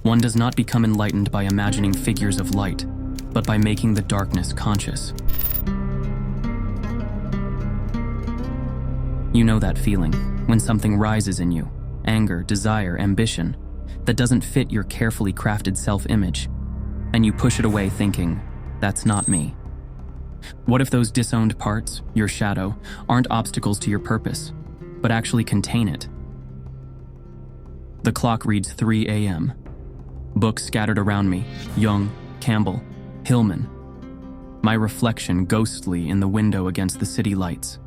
One does not become enlightened by imagining figures of light, but by making the darkness conscious. You know that feeling, when something rises in you, anger, desire, ambition, that doesn't fit your carefully crafted self-image, and you push it away thinking, that's not me. What if those disowned parts, your shadow, aren't obstacles to your purpose, but actually contain it? The clock reads 3 a.m. Books scattered around me, Jung, Campbell, Hillman. My reflection ghostly in the window against the city lights.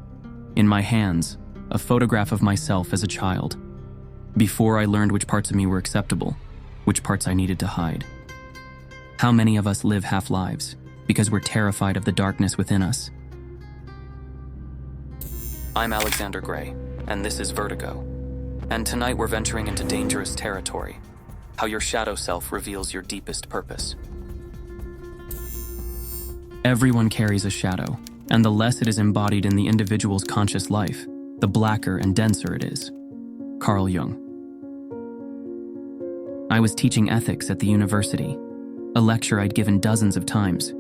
In my hands, a photograph of myself as a child. Before I learned which parts of me were acceptable, which parts I needed to hide. How many of us live half-lives because we're terrified of the darkness within us? I'm Alexander Gray, and this is Vertigo. And tonight we're venturing into dangerous territory. How your shadow self reveals your deepest purpose. Everyone carries a shadow, and the less it is embodied in the individual's conscious life, the blacker and denser it is. Carl Jung. I was teaching ethics at the university, a lecture I'd given dozens of times.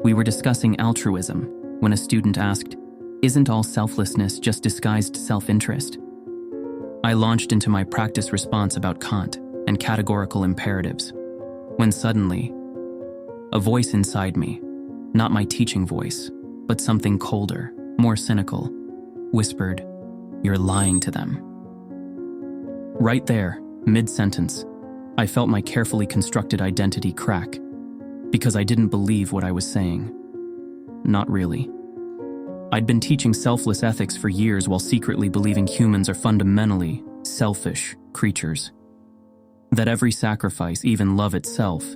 We were discussing altruism when a student asked, "Isn't all selflessness just disguised self-interest?" I launched into my practice response about Kant and categorical imperatives, when suddenly, a voice inside me, not my teaching voice, but something colder, more cynical, whispered, "You're lying to them." Right there, mid-sentence, I felt my carefully constructed identity crack, because I didn't believe what I was saying. Not really. I'd been teaching selfless ethics for years while secretly believing humans are fundamentally selfish creatures. That every sacrifice, even love itself,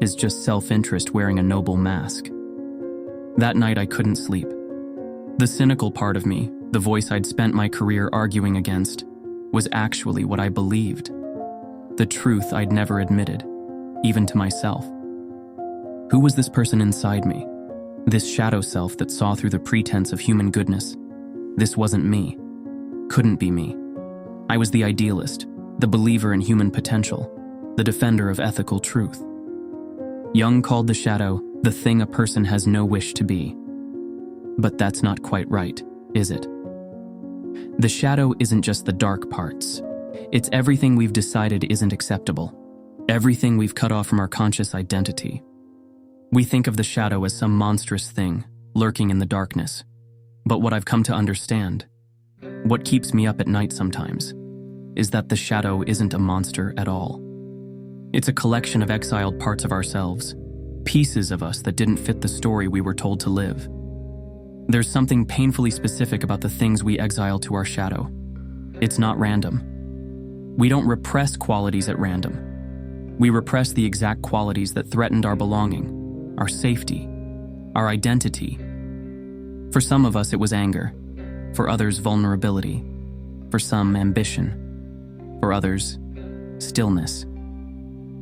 is just self-interest wearing a noble mask. That night I couldn't sleep. The cynical part of me, the voice I'd spent my career arguing against, was actually what I believed. The truth I'd never admitted, even to myself. Who was this person inside me? This shadow self that saw through the pretense of human goodness. This wasn't me. Couldn't be me. I was the idealist, the believer in human potential, the defender of ethical truth. Jung called the shadow the thing a person has no wish to be. But that's not quite right, is it? The shadow isn't just the dark parts. It's everything we've decided isn't acceptable. Everything we've cut off from our conscious identity. We think of the shadow as some monstrous thing, lurking in the darkness. But what I've come to understand, what keeps me up at night sometimes, is that the shadow isn't a monster at all. It's a collection of exiled parts of ourselves, pieces of us that didn't fit the story we were told to live. There's something painfully specific about the things we exile to our shadow. It's not random. We don't repress qualities at random. We repress the exact qualities that threatened our belonging, our safety, our identity. For some of us, it was anger. For others, vulnerability. For some, ambition. For others, stillness.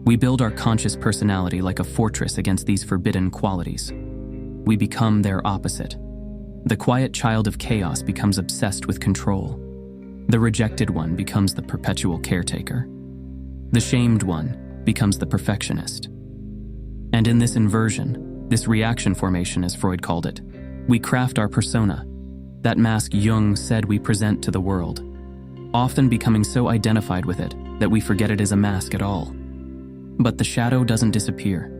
We build our conscious personality like a fortress against these forbidden qualities. We become their opposite. The quiet child of chaos becomes obsessed with control. The rejected one becomes the perpetual caretaker. The shamed one becomes the perfectionist. And in this inversion, this reaction formation, as Freud called it, we craft our persona, that mask Jung said we present to the world, often becoming so identified with it that we forget it is a mask at all. But the shadow doesn't disappear.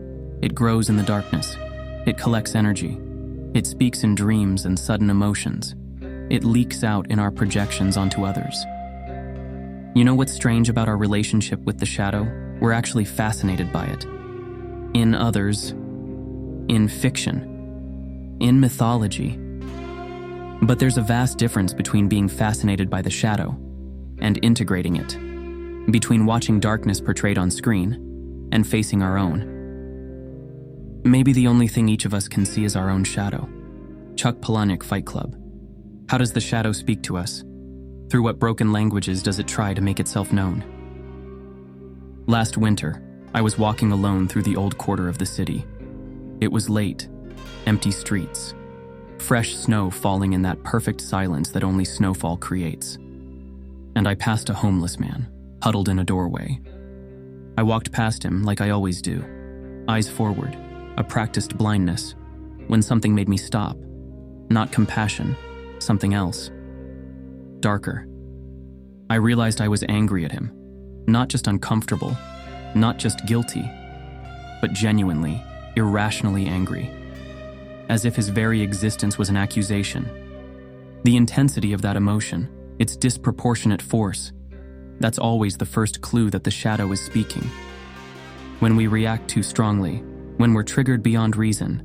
It grows in the darkness. It collects energy. It speaks in dreams and sudden emotions. It leaks out in our projections onto others. You know what's strange about our relationship with the shadow? We're actually fascinated by it. In others, in fiction, in mythology. But there's a vast difference between being fascinated by the shadow and integrating it, between watching darkness portrayed on screen and facing our own. Maybe the only thing each of us can see is our own shadow. Chuck Palahniuk, Fight Club. How does the shadow speak to us? Through what broken languages does it try to make itself known? Last winter, I was walking alone through the old quarter of the city. It was late, empty streets, fresh snow falling in that perfect silence that only snowfall creates. And I passed a homeless man, huddled in a doorway. I walked past him like I always do, eyes forward, a practiced blindness, when something made me stop. Not compassion, something else. Darker. I realized I was angry at him, not just uncomfortable, not just guilty, but genuinely, irrationally angry, as if his very existence was an accusation. The intensity of that emotion, its disproportionate force, that's always the first clue that the shadow is speaking. When we react too strongly, when we're triggered beyond reason,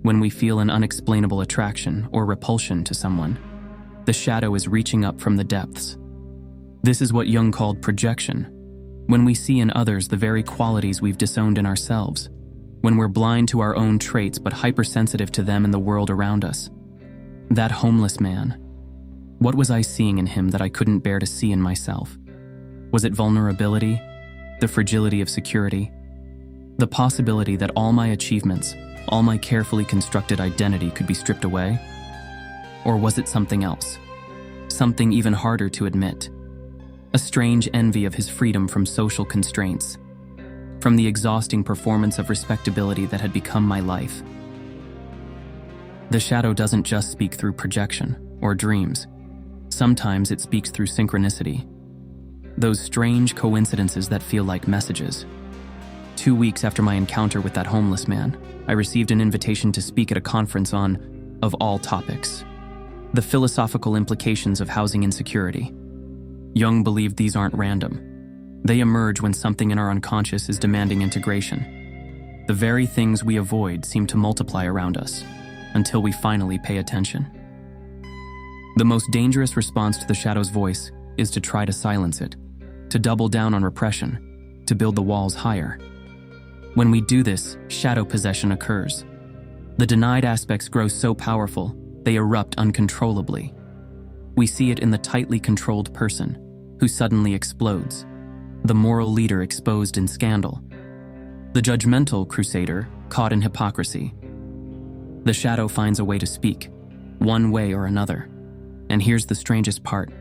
when we feel an unexplainable attraction or repulsion to someone, the shadow is reaching up from the depths. This is what Jung called projection, when we see in others the very qualities we've disowned in ourselves, when we're blind to our own traits but hypersensitive to them and the world around us. That homeless man, what was I seeing in him that I couldn't bear to see in myself? Was it vulnerability, the fragility of security, the possibility that all my achievements, all my carefully constructed identity could be stripped away? Or was it something else, something even harder to admit? A strange envy of his freedom from social constraints, from the exhausting performance of respectability that had become my life. The shadow doesn't just speak through projection or dreams. Sometimes it speaks through synchronicity, those strange coincidences that feel like messages. 2 weeks after my encounter with that homeless man, I received an invitation to speak at a conference on, of all topics, the philosophical implications of housing insecurity. Jung believed these aren't random. They emerge when something in our unconscious is demanding integration. The very things we avoid seem to multiply around us, until we finally pay attention. The most dangerous response to the shadow's voice is to try to silence it, to double down on repression, to build the walls higher. When we do this, shadow possession occurs. The denied aspects grow so powerful, they erupt uncontrollably. We see it in the tightly controlled person, who suddenly explodes, the moral leader exposed in scandal, the judgmental crusader caught in hypocrisy. The shadow finds a way to speak, one way or another. And here's the strangest part,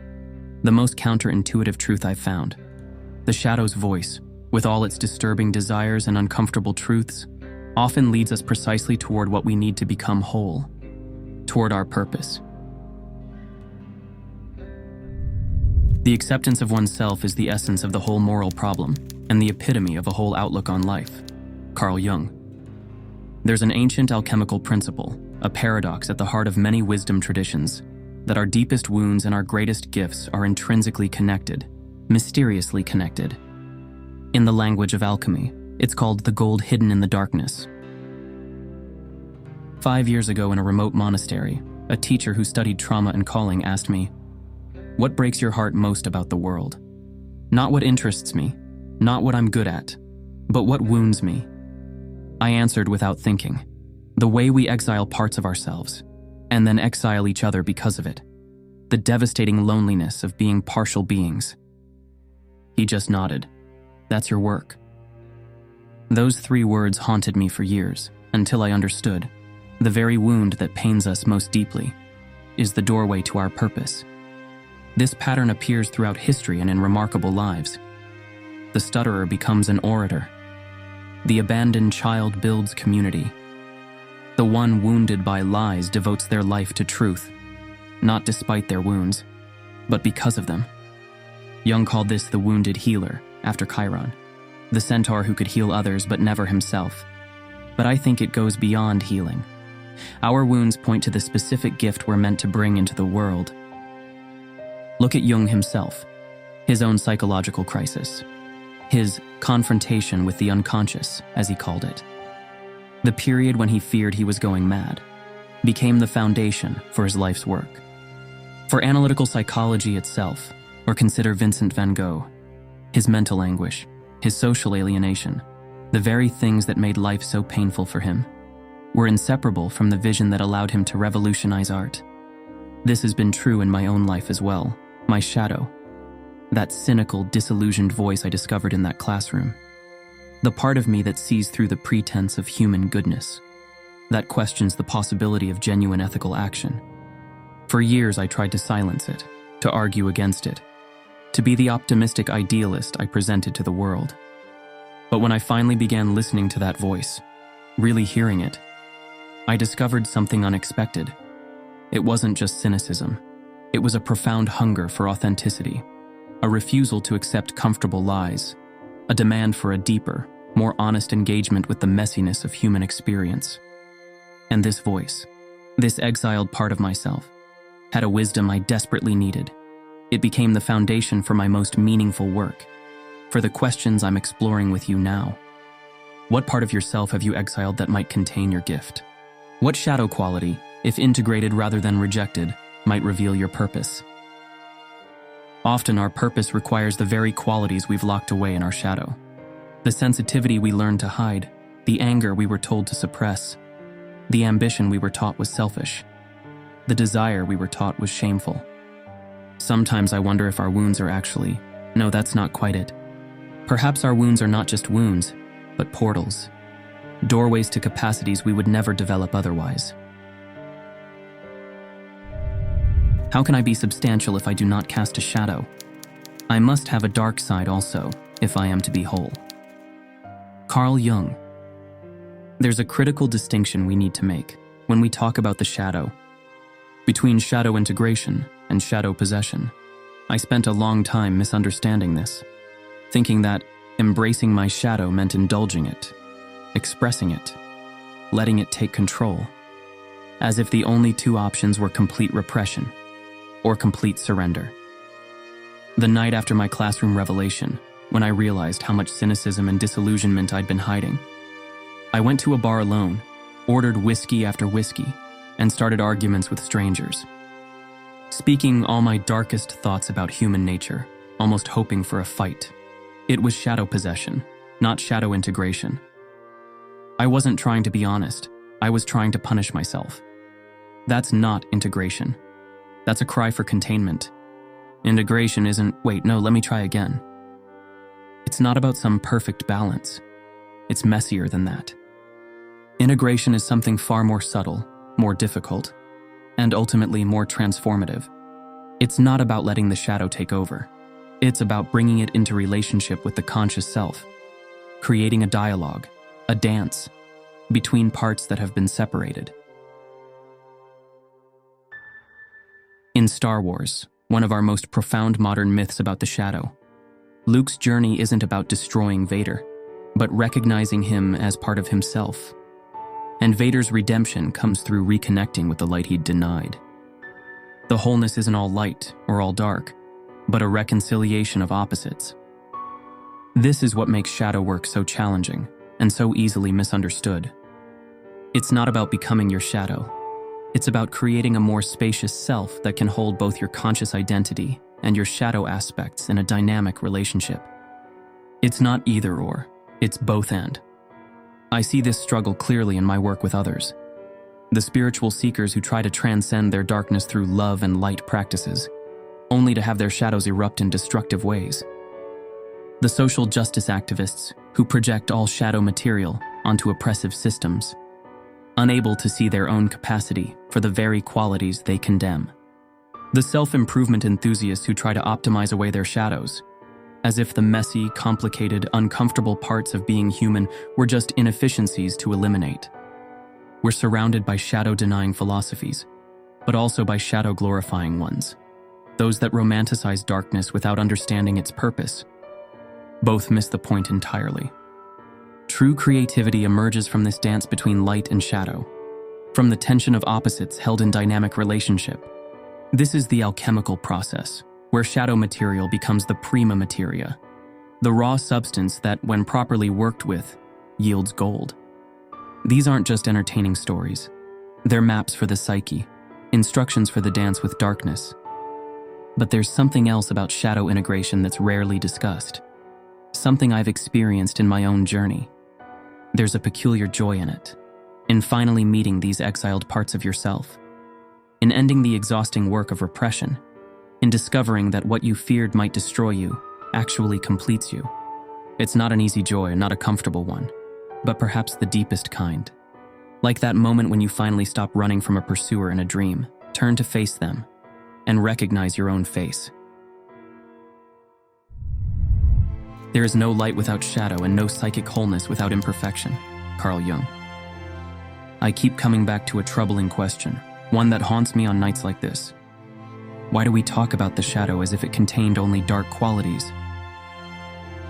the most counterintuitive truth I've found. The shadow's voice, with all its disturbing desires and uncomfortable truths, often leads us precisely toward what we need to become whole, toward our purpose. The acceptance of oneself is the essence of the whole moral problem and the epitome of a whole outlook on life. Carl Jung. There's an ancient alchemical principle, a paradox at the heart of many wisdom traditions, that our deepest wounds and our greatest gifts are intrinsically connected, mysteriously connected. In the language of alchemy, it's called the gold hidden in the darkness. 5 years ago in a remote monastery, a teacher who studied trauma and calling asked me, "What breaks your heart most about the world? Not what interests me, not what I'm good at, but what wounds me." I answered without thinking, "The way we exile parts of ourselves, and then exile each other because of it. The devastating loneliness of being partial beings." He just nodded. "That's your work." Those 3 words haunted me for years, until I understood. The very wound that pains us most deeply is the doorway to our purpose. This pattern appears throughout history and in remarkable lives. The stutterer becomes an orator. The abandoned child builds community. The one wounded by lies devotes their life to truth, not despite their wounds, but because of them. Jung called this the wounded healer, after Chiron, the centaur who could heal others but never himself. But I think it goes beyond healing. Our wounds point to the specific gift we're meant to bring into the world. Look at Jung himself, his own psychological crisis, his confrontation with the unconscious, as he called it. The period when he feared he was going mad became the foundation for his life's work. For analytical psychology itself, or consider Vincent van Gogh, his mental anguish, his social alienation, the very things that made life so painful for him, were inseparable from the vision that allowed him to revolutionize art. This has been true in my own life as well, my shadow, that cynical, disillusioned voice I discovered in that classroom. The part of me that sees through the pretense of human goodness, that questions the possibility of genuine ethical action. For years I tried to silence it, to argue against it, to be the optimistic idealist I presented to the world. But when I finally began listening to that voice, really hearing it, I discovered something unexpected. It wasn't just cynicism. It was a profound hunger for authenticity, a refusal to accept comfortable lies, a demand for a deeper, more honest engagement with the messiness of human experience. And this voice, this exiled part of myself, had a wisdom I desperately needed. It became the foundation for my most meaningful work, for the questions I'm exploring with you now. What part of yourself have you exiled that might contain your gift? What shadow quality, if integrated rather than rejected, might reveal your purpose? Often our purpose requires the very qualities we've locked away in our shadow. The sensitivity we learned to hide, the anger we were told to suppress, the ambition we were taught was selfish, the desire we were taught was shameful. Sometimes I wonder if our wounds are actually, no, that's not quite it. Perhaps our wounds are not just wounds, but portals, doorways to capacities we would never develop otherwise. How can I be substantial if I do not cast a shadow? I must have a dark side also, if I am to be whole. Carl Jung. There's a critical distinction we need to make when we talk about the shadow, between shadow integration and shadow possession. I spent a long time misunderstanding this, thinking that embracing my shadow meant indulging it, expressing it, letting it take control, as if the only two options were complete repression or complete surrender. The night after my classroom revelation, when I realized how much cynicism and disillusionment I'd been hiding, I went to a bar alone, ordered whiskey after whiskey, and started arguments with strangers, speaking all my darkest thoughts about human nature, almost hoping for a fight. It was shadow possession, not shadow integration. I wasn't trying to be honest. I was trying to punish myself. That's not integration. That's a cry for containment. Integration isn't, wait, no, let me try again. It's not about some perfect balance. It's messier than that. Integration is something far more subtle, more difficult, and ultimately more transformative. It's not about letting the shadow take over. It's about bringing it into relationship with the conscious self, creating a dialogue, a dance, between parts that have been separated. In Star Wars, one of our most profound modern myths about the shadow, Luke's journey isn't about destroying Vader, but recognizing him as part of himself. And Vader's redemption comes through reconnecting with the light he'd denied. The wholeness isn't all light or all dark, but a reconciliation of opposites. This is what makes shadow work so challenging and so easily misunderstood. It's not about becoming your shadow. It's about creating a more spacious self that can hold both your conscious identity and your shadow aspects in a dynamic relationship. It's not either or, it's both and. I see this struggle clearly in my work with others. The spiritual seekers who try to transcend their darkness through love and light practices, only to have their shadows erupt in destructive ways. The social justice activists who project all shadow material onto oppressive systems, unable to see their own capacity for the very qualities they condemn. The self-improvement enthusiasts who try to optimize away their shadows, as if the messy, complicated, uncomfortable parts of being human were just inefficiencies to eliminate. We're surrounded by shadow-denying philosophies, but also by shadow-glorifying ones, those that romanticize darkness without understanding its purpose. Both miss the point entirely. True creativity emerges from this dance between light and shadow, from the tension of opposites held in dynamic relationship. This is the alchemical process, where shadow material becomes the prima materia, the raw substance that, when properly worked with, yields gold. These aren't just entertaining stories. They're maps for the psyche, instructions for the dance with darkness. But there's something else about shadow integration that's rarely discussed, something I've experienced in my own journey. There's a peculiar joy in it, in finally meeting these exiled parts of yourself, in ending the exhausting work of repression, in discovering that what you feared might destroy you actually completes you. It's not an easy joy, not a comfortable one, but perhaps the deepest kind. Like that moment when you finally stop running from a pursuer in a dream, turn to face them, and recognize your own face. There is no light without shadow and no psychic wholeness without imperfection. Carl Jung. I keep coming back to a troubling question, one that haunts me on nights like this. Why do we talk about the shadow as if it contained only dark qualities?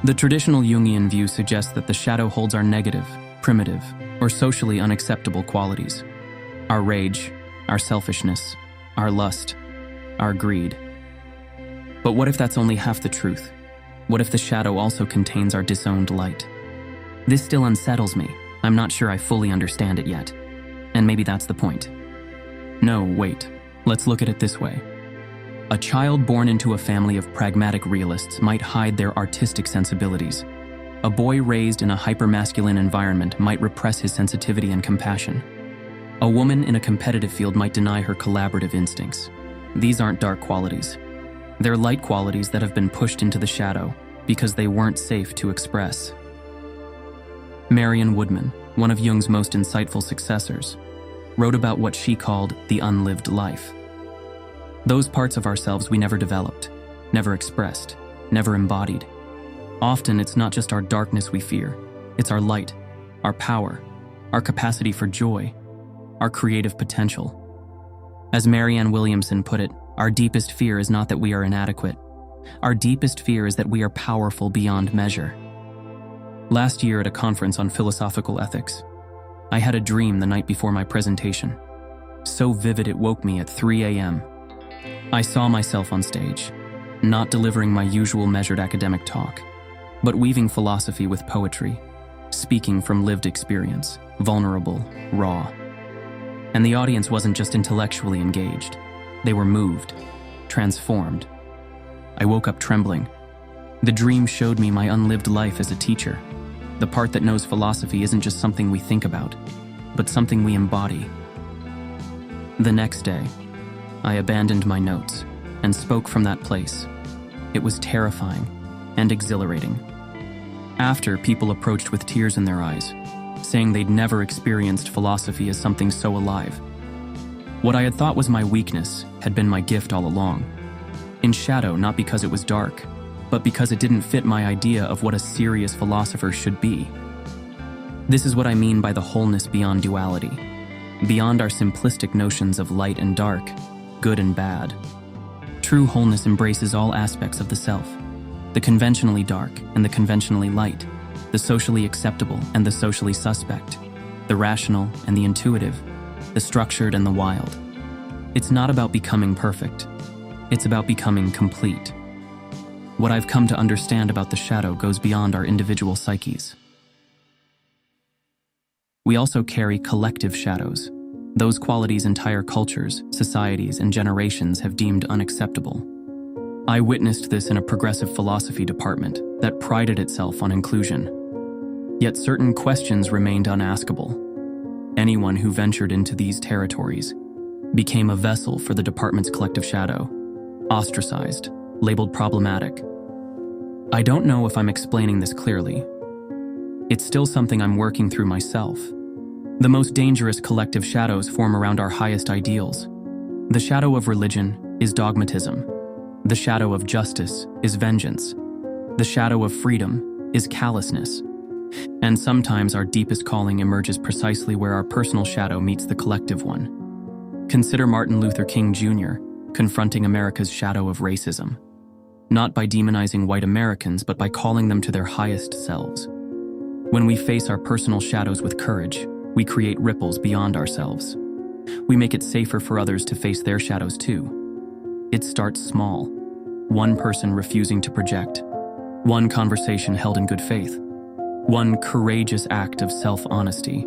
The traditional Jungian view suggests that the shadow holds our negative, primitive, or socially unacceptable qualities. Our rage, our selfishness, our lust, our greed. But what if that's only half the truth? What if the shadow also contains our disowned light? This still unsettles me. I'm not sure I fully understand it yet. And maybe that's the point. No, wait. Let's look at it this way. A child born into a family of pragmatic realists might hide their artistic sensibilities. A boy raised in a hypermasculine environment might repress his sensitivity and compassion. A woman in a competitive field might deny her collaborative instincts. These aren't dark qualities. They're light qualities that have been pushed into the shadow because they weren't safe to express. Marion Woodman, one of Jung's most insightful successors, wrote about what she called the unlived life. Those parts of ourselves we never developed, never expressed, never embodied. Often it's not just our darkness we fear, it's our light, our power, our capacity for joy, our creative potential. As Marianne Williamson put it, our deepest fear is not that we are inadequate. Our deepest fear is that we are powerful beyond measure. Last year at a conference on philosophical ethics, I had a dream the night before my presentation. So vivid it woke me at 3 a.m. I saw myself on stage, not delivering my usual measured academic talk, but weaving philosophy with poetry, speaking from lived experience, vulnerable, raw. And the audience wasn't just intellectually engaged. They were moved, transformed. I woke up trembling. The dream showed me my unlived life as a teacher. The part that knows philosophy isn't just something we think about, but something we embody. The next day, I abandoned my notes and spoke from that place. It was terrifying and exhilarating. After, people approached with tears in their eyes, saying they'd never experienced philosophy as something so alive. What I had thought was my weakness had been my gift all along. In shadow, not because it was dark, but because it didn't fit my idea of what a serious philosopher should be. This is what I mean by the wholeness beyond duality, beyond our simplistic notions of light and dark, good and bad. True wholeness embraces all aspects of the self, the conventionally dark and the conventionally light, the socially acceptable and the socially suspect, the rational and the intuitive, the structured and the wild. It's not about becoming perfect. It's about becoming complete. What I've come to understand about the shadow goes beyond our individual psyches. We also carry collective shadows, those qualities entire cultures, societies, and generations have deemed unacceptable. I witnessed this in a progressive philosophy department that prided itself on inclusion. Yet certain questions remained unaskable. Anyone who ventured into these territories became a vessel for the department's collective shadow, ostracized, labeled problematic. I don't know if I'm explaining this clearly. It's still something I'm working through myself. The most dangerous collective shadows form around our highest ideals. The shadow of religion is dogmatism. The shadow of justice is vengeance. The shadow of freedom is callousness. And sometimes our deepest calling emerges precisely where our personal shadow meets the collective one. Consider Martin Luther King Jr. confronting America's shadow of racism, not by demonizing white Americans, but by calling them to their highest selves. When we face our personal shadows with courage, we create ripples beyond ourselves. We make it safer for others to face their shadows too. It starts small. One person refusing to project. One conversation held in good faith. One courageous act of self-honesty.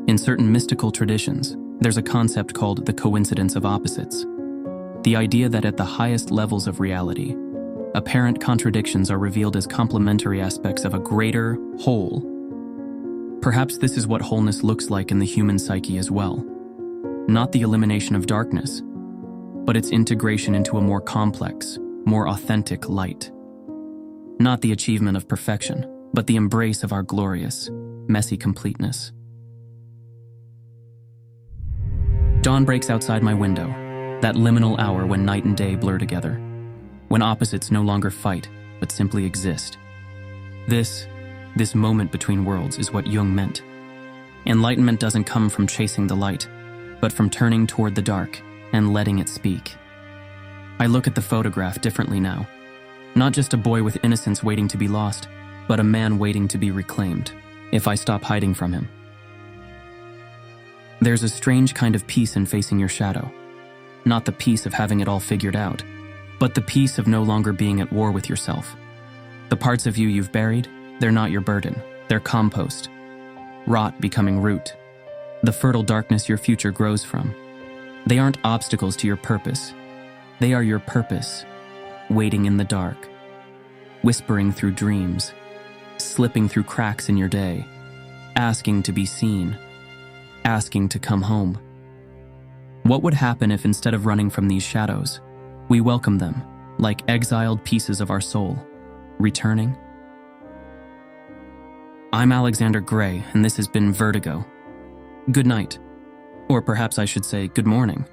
In certain mystical traditions, there's a concept called the coincidence of opposites. The idea that at the highest levels of reality, apparent contradictions are revealed as complementary aspects of a greater whole. Perhaps this is what wholeness looks like in the human psyche as well. Not the elimination of darkness, but its integration into a more complex, more authentic light. Not the achievement of perfection, but the embrace of our glorious, messy completeness. Dawn breaks outside my window, that liminal hour when night and day blur together, when opposites no longer fight, but simply exist. This moment between worlds is what Jung meant. Enlightenment doesn't come from chasing the light, but from turning toward the dark and letting it speak. I look at the photograph differently now. Not just a boy with innocence waiting to be lost, but a man waiting to be reclaimed, if I stop hiding from him. There's a strange kind of peace in facing your shadow. Not the peace of having it all figured out, but the peace of no longer being at war with yourself. The parts of you you've buried, they're not your burden, they're compost. Rot becoming root. The fertile darkness your future grows from. They aren't obstacles to your purpose. They are your purpose, waiting in the dark, whispering through dreams, slipping through cracks in your day, asking to be seen, asking to come home. What would happen if instead of running from these shadows, we welcome them like exiled pieces of our soul, returning? I'm Alexander Gray, and this has been Vertigo. Good night. Or perhaps I should say good morning.